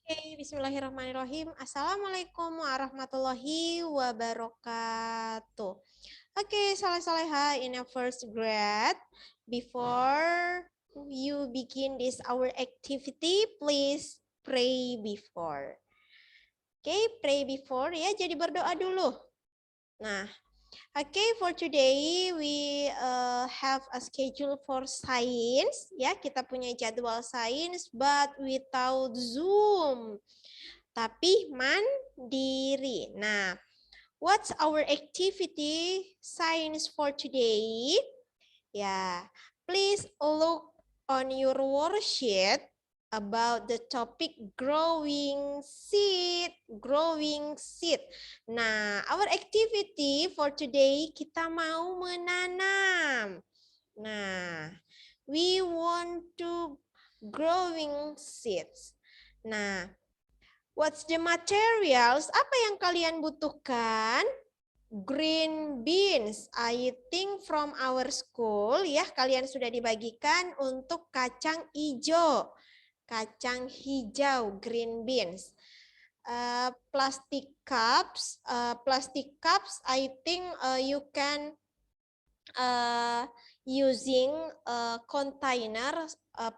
Bismillahirrahmanirrahim. Assalamualaikum warahmatullahi wabarakatuh. Saleh-saleha in a first grade. Before you begin this our activity, please pray before. Pray before ya, jadi berdoa dulu. Nah, for today we have a schedule for science. Ya, kita punya jadwal sains, but without Zoom. Tapi mandiri. Nah, what's our activity science for today? Ya, please look on your worksheet about the topic growing seed. Nah, our activity for today kita mau menanam. Nah, we want to growing seeds. Nah, what's the materials? Apa yang kalian butuhkan? Green beans. I think from our school ya, kalian sudah dibagikan untuk kacang hijau. Kacang hijau, green beans. Plastic cups. I think you can using container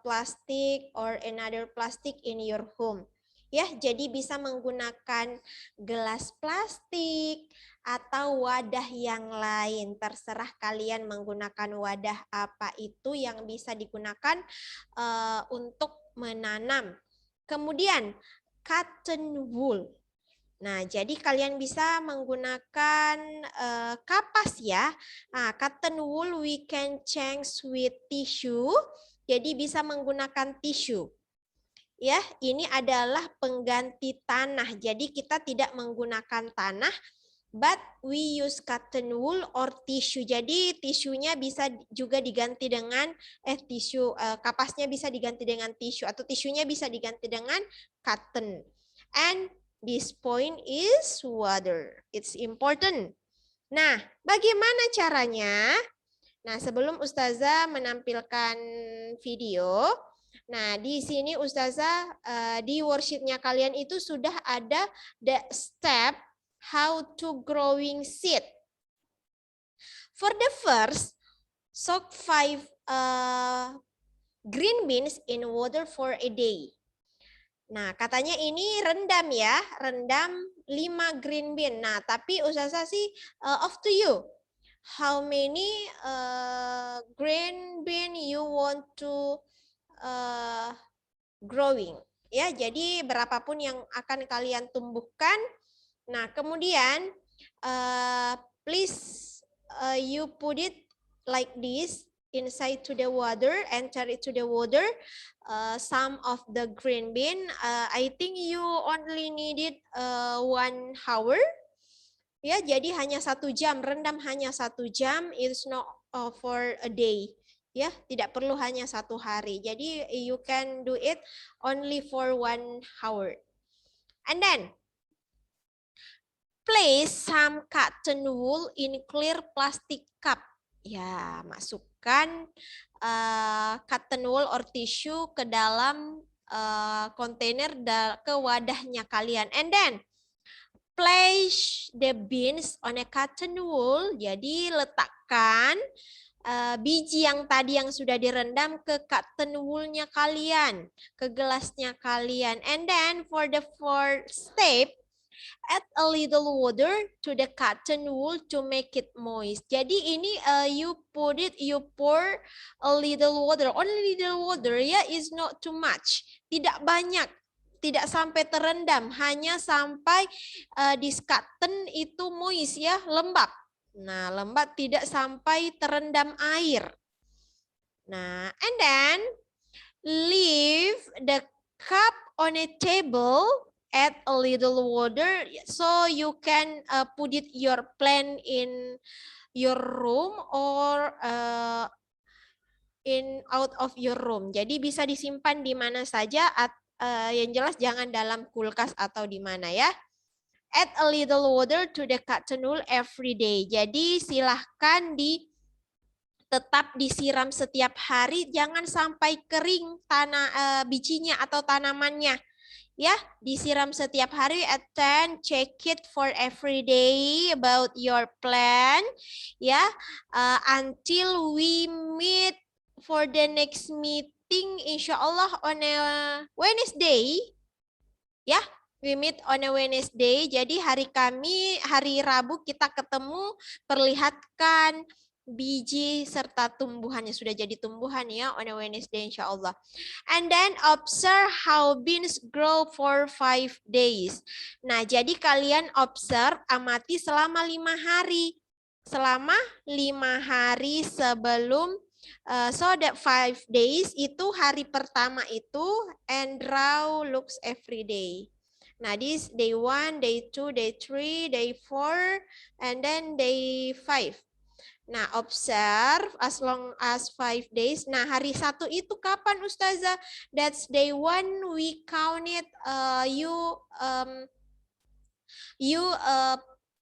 plastic or another plastic in your home. Ya, jadi bisa menggunakan gelas plastik atau wadah yang lain. Terserah kalian menggunakan wadah apa itu yang bisa digunakan untuk menanam. Kemudian cotton wool. Nah, jadi kalian bisa menggunakan kapas ya. Nah, cotton wool we can change with tissue. Jadi bisa menggunakan tisu. Ya, ini adalah pengganti tanah. Jadi kita tidak menggunakan tanah, but we use cotton wool or tissue. Jadi tisunya bisa juga diganti dengan kapasnya bisa diganti dengan tisu atau tisunya bisa diganti dengan cotton. And this point is water. It's important. Nah, bagaimana caranya? Nah, sebelum Ustazah menampilkan video, nah di sini Ustazah di worksheet-nya kalian itu sudah ada the step how to growing seed. For the first, soak 5 green beans in water for a day. Nah, katanya ini rendam ya, rendam 5 green bean. Nah, tapi Ustazah sih off to you. How many green bean you want to growing? Ya, jadi berapapun yang akan kalian tumbuhkan. Nah, kemudian please you put it like this inside to the water, enter it to the water. Some of the green bean, I think you only needed 1 hour. Ya, jadi hanya 1 jam, rendam hanya 1 jam, it's not for a day. Ya, tidak perlu hanya 1 hari. Jadi you can do it only for 1 hour. And then place some cotton wool in clear plastic cup. Ya, masukkan cotton wool or tissue ke dalam kontainer ke wadahnya kalian. And then place the beans on a cotton wool. Jadi letakkan biji yang tadi yang sudah direndam ke cotton wool-nya kalian, ke gelasnya kalian. And then for the fourth step, add a little water to the cotton wool to make it moist. Jadi ini you pour a little water, only little water ya, is not too much. Tidak banyak, tidak sampai terendam, hanya sampai this cotton itu moist ya, lembab. Nah, lembab tidak sampai terendam air. Nah, and then leave the cup on a table. Add a little water so you can put it your plant in your room or in out of your room. Jadi bisa disimpan di mana saja, yang jelas jangan dalam kulkas atau di mana ya. Add a little water to the cotton wool every day. Jadi silahkan tetap disiram setiap hari, jangan sampai kering bijinya atau tanamannya. Ya, disiram setiap hari at 10, check it for every day about your plan. Ya, until we meet for the next meeting, insya Allah on a Wednesday. Ya, we meet on a Wednesday. Jadi hari Rabu kita ketemu, perlihatkan biji serta tumbuhannya. Sudah jadi tumbuhan ya on a Wednesday insya Allah. And then observe how beans grow for 5 days. Nah, jadi kalian observe, amati selama 5 hari. Selama 5 hari sebelum so that 5 days itu hari pertama itu and draw looks every day. Nah, this day 1, day 2, day 3, day 4, and then day 5. Nah, observe as long as 5 days. Nah, hari 1 itu kapan Ustazah? That's day 1 we count it you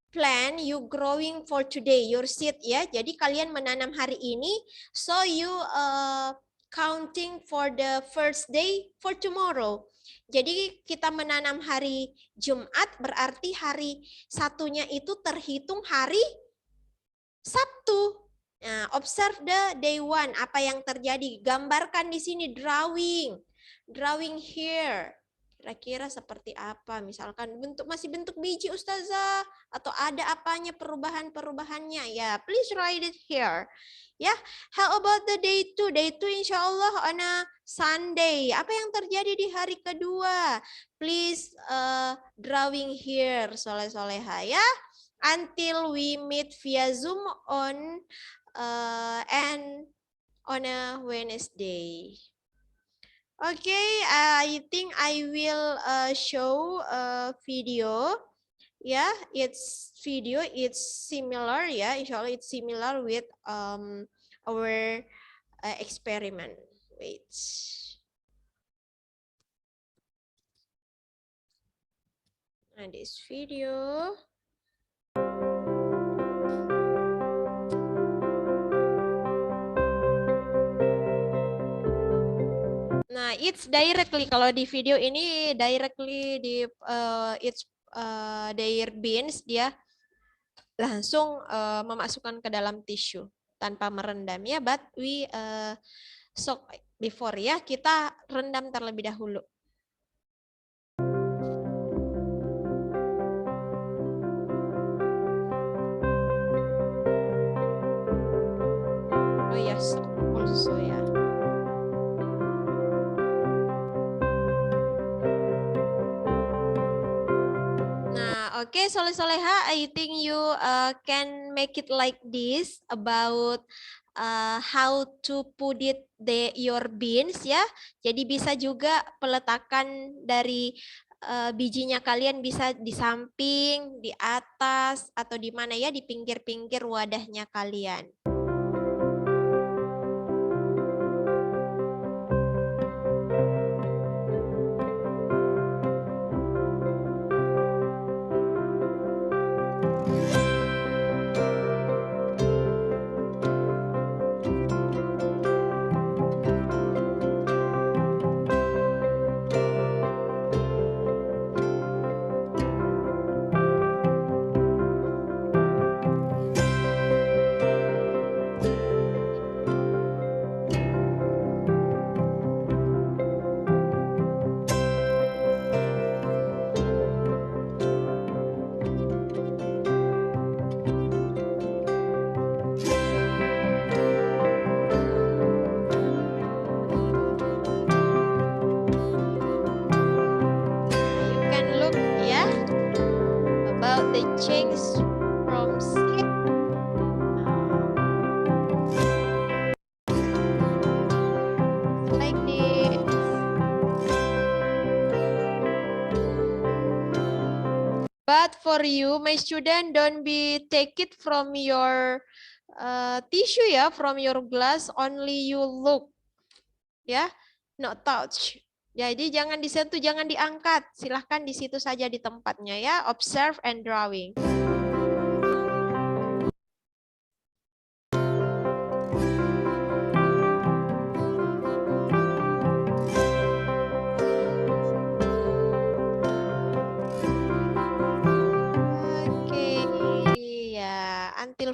plan you growing for today your seed ya. Jadi kalian menanam hari ini, so you counting for the first day for tomorrow. Jadi kita menanam hari Jumat berarti hari satunya itu terhitung hari Sabtu. Nah, observe the day 1 apa yang terjadi. Gambarkan di sini drawing here. Kira-kira seperti apa? Misalkan masih bentuk biji Ustazah atau ada apanya perubahannya? Ya, please write it here. Ya, how about the day 2? Day 2 insya Allah on a Sunday. Apa yang terjadi di hari kedua? Please drawing here, soleh-soleha ya. Until we meet via Zoom on a Wednesday. Okay, I think I will show a video. Yeah, it's similar. Yeah, inshallah it's similar with our experiment. Wait. And this video. Nah, it's directly kalau di video ini directly di it's their beans dia langsung memasukkan ke dalam tisu tanpa merendam ya, but we soak before ya, kita rendam terlebih dahulu. Oh ya, soak also ya. Okay, soleh-soleha, I think you can make it like this about how to put your beans ya. Jadi bisa juga peletakan dari bijinya kalian bisa di samping, di atas, atau di mana ya, di pinggir-pinggir wadahnya kalian. But for you, my student, don't be take it from your tissue ya, from your glass. Only you look, ya, not touch. Jadi jangan disentuh, jangan diangkat. Silahkan di situ saja di tempatnya ya. Observe and drawing.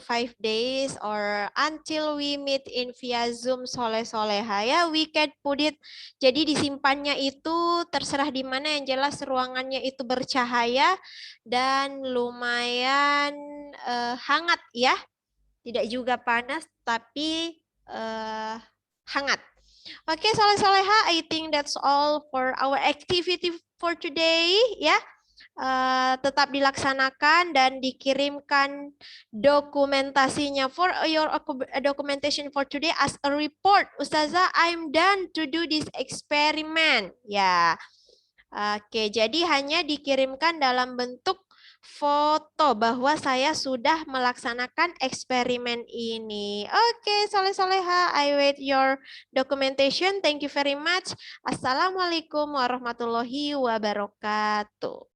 5 days or until we meet in via Zoom Soleh Soleha ya, we can put it. Jadi disimpannya itu terserah di mana, yang jelas ruangannya itu bercahaya dan lumayan hangat ya. Tidak juga panas tapi hangat. Oke, Soleh Soleha, I think that's all for our activity for today ya. Tetap dilaksanakan dan dikirimkan dokumentasinya for your documentation for today as a report. Ustazah, I'm done to do this experiment. Ya. Oke, jadi hanya dikirimkan dalam bentuk foto bahwa saya sudah melaksanakan eksperimen ini. Oke, Soleh Soleha, I wait your documentation. Thank you very much. Assalamualaikum warahmatullahi wabarakatuh.